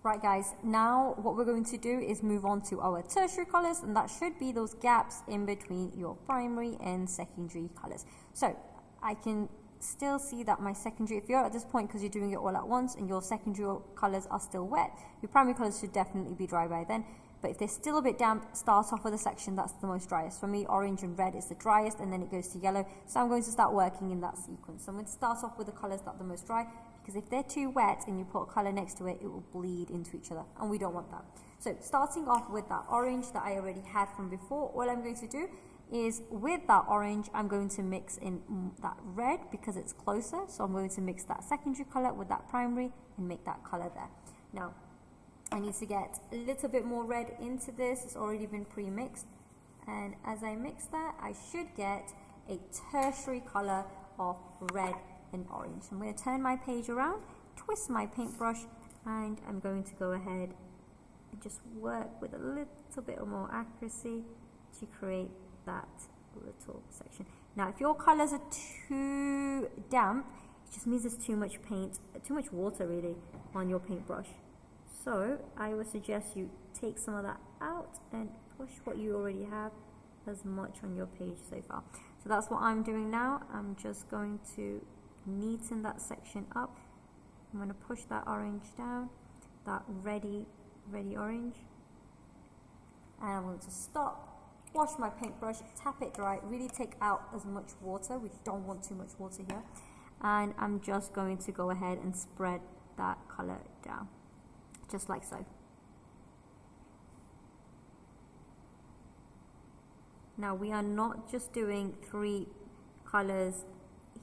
Right guys, now what we're going to do is move on to our tertiary colours, and that should be those gaps in between your primary and secondary colours. So I can still see that my secondary, if you're at this point because you're doing it all at once and your secondary colours are still wet, your primary colours should definitely be dry by then. But if they're still a bit damp, start off with a section that's the most driest. For me, orange and red is the driest, and then it goes to yellow. So I'm going to start working in that sequence. So I'm going to start off with the colours that are the most dry, because if they're too wet and you put a colour next to it, it will bleed into each other, and we don't want that. So starting off with that orange that I already had from before, all I'm going to do is with that orange, I'm going to mix in that red because it's closer. So I'm going to mix that secondary colour with that primary and make that colour there. Now, I need to get a little bit more red into this. It's already been pre-mixed, and as I mix that, I should get a tertiary colour of red and orange. I'm going to turn my page around, twist my paintbrush, and I'm going to go ahead and just work with a little bit more accuracy to create that little section. Now, if your colours are too damp, it just means there's too much paint, too much water really on your paintbrush. So I would suggest you take some of that out and push what you already have as much on your page so far. So that's what I'm doing now. I'm just going to neaten that section up. I'm going to push that orange down, that ready orange, and I'm going to stop, wash my paintbrush, tap it dry, really take out as much water. We don't want too much water here, and I'm just going to go ahead and spread that colour down, just like so. Now we are not just doing 3 colours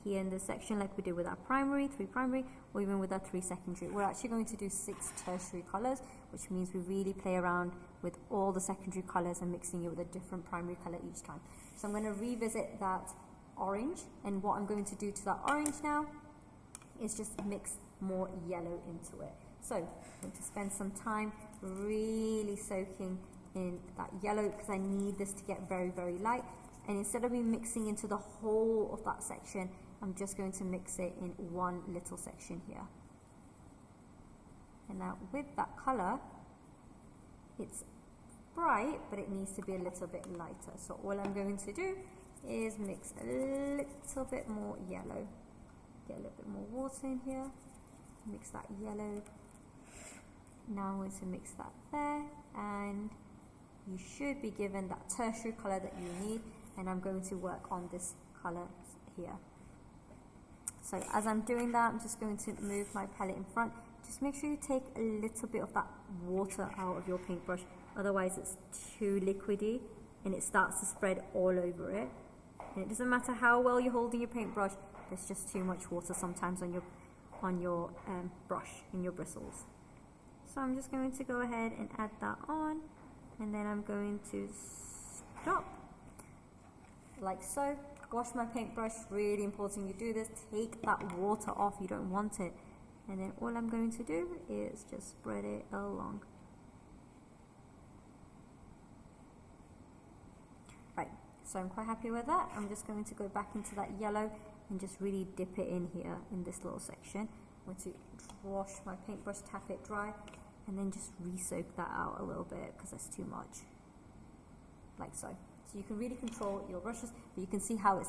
here in this section like we did with our primary, 3 primary, or even with our 3 secondary. We're actually going to do 6 tertiary colours, which means we really play around with all the secondary colours and mixing it with a different primary colour each time. So I'm going to revisit that orange, and what I'm going to do to that orange now is just mix more yellow into it. So I'm going to spend some time really soaking in that yellow because I need this to get very, very light. And instead of me mixing into the whole of that section, I'm just going to mix it in one little section here. And now with that colour, it's bright, but it needs to be a little bit lighter. So all I'm going to do is mix a little bit more yellow. Get a little bit more water in here. Mix that yellow. Now I'm going to mix that there, and you should be given that tertiary colour that you need. And I'm going to work on this colour here. So as I'm doing that, I'm just going to move my palette in front. Just make sure you take a little bit of that water out of your paintbrush, otherwise it's too liquidy and it starts to spread all over it. And it doesn't matter how well you're holding your paintbrush, there's just too much water sometimes on your brush, in your bristles. So I'm just going to go ahead and add that on, and then I'm going to stop like so. Wash my paintbrush, really important you do this. Take that water off, you don't want it. And then all I'm going to do is just spread it along. Right, so I'm quite happy with that. I'm just going to go back into that yellow and just really dip it in here in this little section. I'm going to wash my paintbrush, tap it dry, and then just re-soak that out a little bit because that's too much, like so. So you can really control your brushes, but you can see how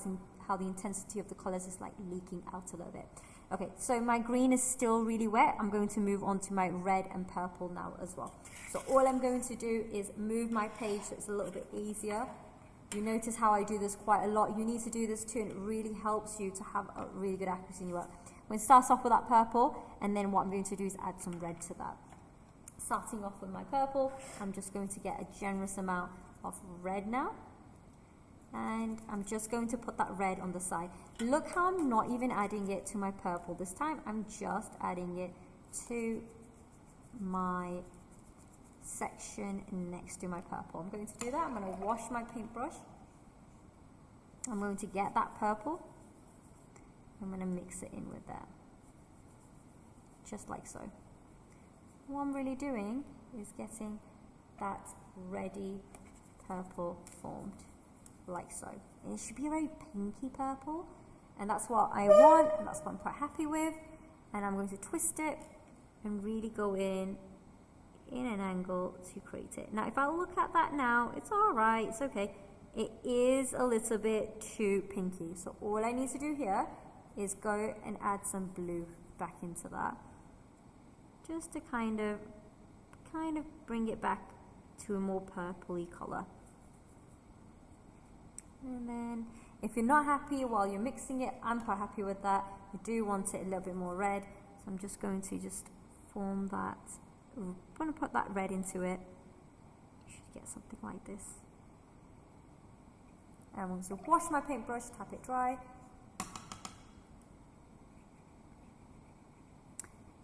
how the intensity of the colours is like leaking out a little bit. Okay, so my green is still really wet. I'm going to move on to my red and purple now as well. So all I'm going to do is move my page so it's a little bit easier. You notice how I do this quite a lot. You need to do this too, and it really helps you to have a really good accuracy in your work. I'm going to start off with that purple, and then what I'm going to do is add some red to that. Starting off with my purple, I'm just going to get a generous amount of red now. And I'm just going to put that red on the side. Look how I'm not even adding it to my purple this time. I'm just adding it to my section next to my purple. I'm going to do that. I'm going to wash my paintbrush. I'm going to get that purple. I'm going to mix it in with that. Just like so. What I'm really doing is getting that ready purple formed. Like so. And it should be a very pinky purple, and that's what I want, and that's what I'm quite happy with. And I'm going to twist it and really go in in an angle to create it. Now if I look at that now, it's alright, it's okay. It is a little bit too pinky, so all I need to do here is go and add some blue back into that, just to kind of bring it back to a more purpley color. And then if you're not happy while you're mixing it, I'm quite happy with that. I do want it a little bit more red, so I'm just going to just form that. I'm going to put that red into it. You should get something like this. And I'm going to wash my paintbrush, tap it dry.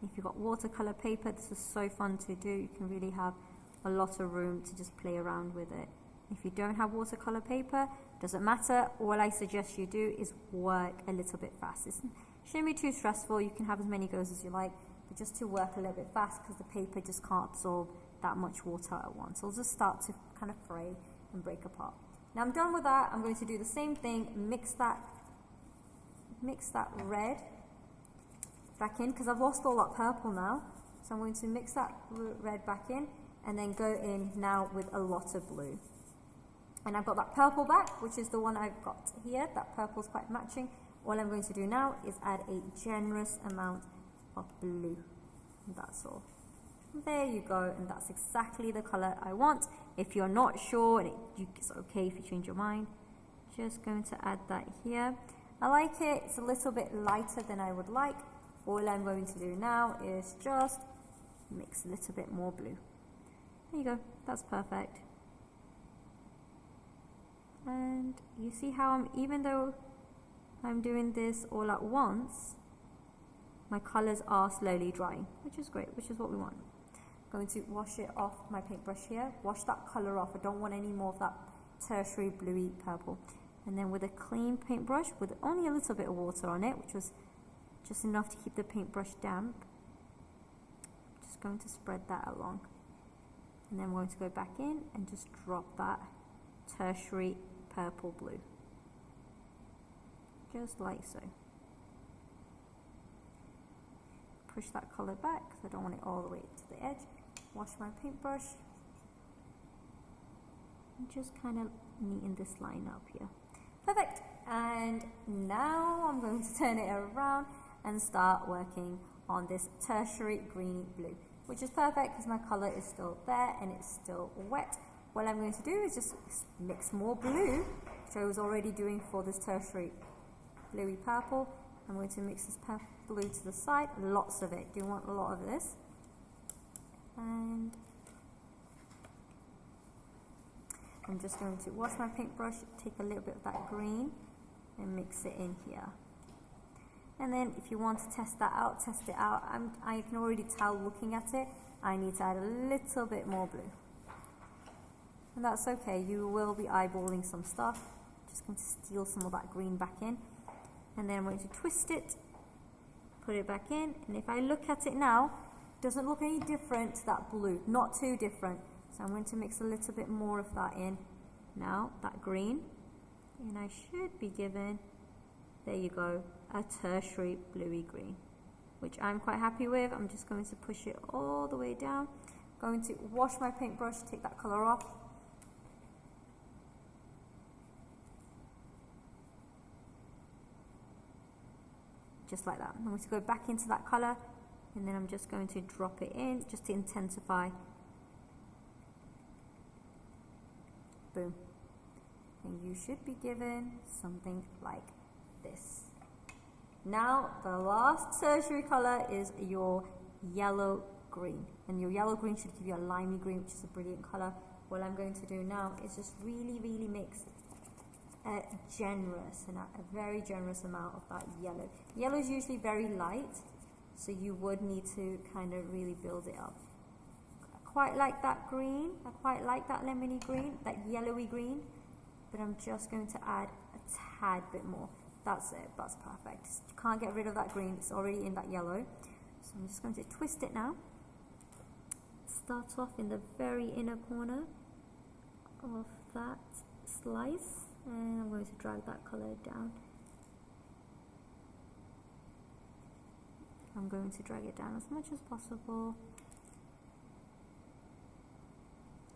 If you've got watercolor paper, this is so fun to do. You can really have a lot of room to just play around with it. If you don't have watercolor paper, doesn't matter. All I suggest you do is work a little bit fast. It shouldn't be too stressful. You can have as many goes as you like, but just to work a little bit fast because the paper just can't absorb that much water at once. So it'll just start to kind of fray and break apart. Now I'm done with that. I'm going to do the same thing, mix that red back in because I've lost all that purple now. So I'm going to mix that red back in and then go in now with a lot of blue. And I've got that purple back, which is the one I've got here. That purple's quite matching. All I'm going to do now is add a generous amount of blue. And that's all. There you go, and that's exactly the color I want. If you're not sure, and it's okay if you change your mind, just going to add that here. I like it. It's a little bit lighter than I would like. All I'm going to do now is just mix a little bit more blue. There you go. That's perfect. And you see how even though I'm doing this all at once, my colors are slowly drying, which is great, which is what we want. I'm going to wash it off my paintbrush here. Wash that color off. I don't want any more of that tertiary bluey purple. And then with a clean paintbrush with only a little bit of water on it, which was just enough to keep the paintbrush damp, just going to spread that along. And then I'm going to go back in and just drop that tertiary purple blue, just like so. Push that color back because I don't want it all the way to the edge. Wash my paintbrush and just kind of neaten this line up here. Perfect. And now I'm going to turn it around and start working on this tertiary greeny blue, which is perfect because my color is still there and it's still wet. What I'm going to do is just mix more blue, which I was already doing for this tertiary bluey purple. I'm going to mix this blue to the side, lots of it. Do you want a lot of this? And I'm just going to wash my paintbrush, take a little bit of that green and mix it in here. And then if you want to test that out, test it out. I can already tell looking at it, I need to add a little bit more blue. And that's okay, you will be eyeballing some stuff. Just going to steal some of that green back in. And then I'm going to twist it, put it back in, and if I look at it now, it doesn't look any different to that blue, not too different. So I'm going to mix a little bit more of that in now, that green, and I should be given, there you go, a tertiary bluey green, which I'm quite happy with. I'm just going to push it all the way down, going to wash my paintbrush, take that colour off. Just like that. I'm going to go back into that colour and then I'm just going to drop it in just to intensify. Boom. And you should be given something like this. Now the last tertiary colour is your yellow green, and your yellow green should give you a limey green, which is a brilliant colour. What I'm going to do now is just really mix a very generous amount of that yellow. Yellow is usually very light, so you would need to kind of really build it up. I quite like that green, I quite like that lemony green, that yellowy green, but I'm just going to add a tad bit more. That's it, that's perfect. You can't get rid of that green, it's already in that yellow. So I'm just going to twist it now. Start off in the very inner corner of that slice. And I'm going to drag that colour down. I'm going to drag it down as much as possible.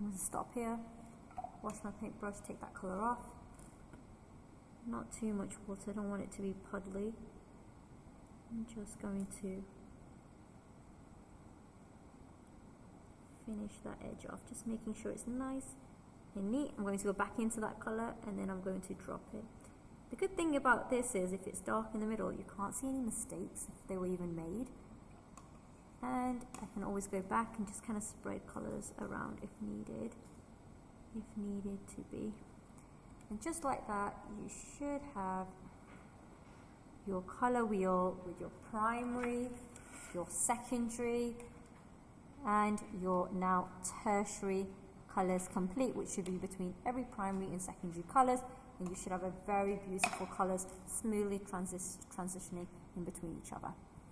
I'm going to stop here, wash my paintbrush, take that colour off. Not too much water, I don't want it to be puddly. I'm just going to finish that edge off, just making sure it's nice and neat. I'm going to go back into that colour and then I'm going to drop it. The good thing about this is if it's dark in the middle, you can't see any mistakes if they were even made. And I can always go back and just kind of spread colours around if needed to be. And just like that, you should have your colour wheel with your primary, your secondary, and your now tertiary colours complete, which should be between every primary and secondary colours, and you should have a very beautiful colours smoothly transitioning in between each other.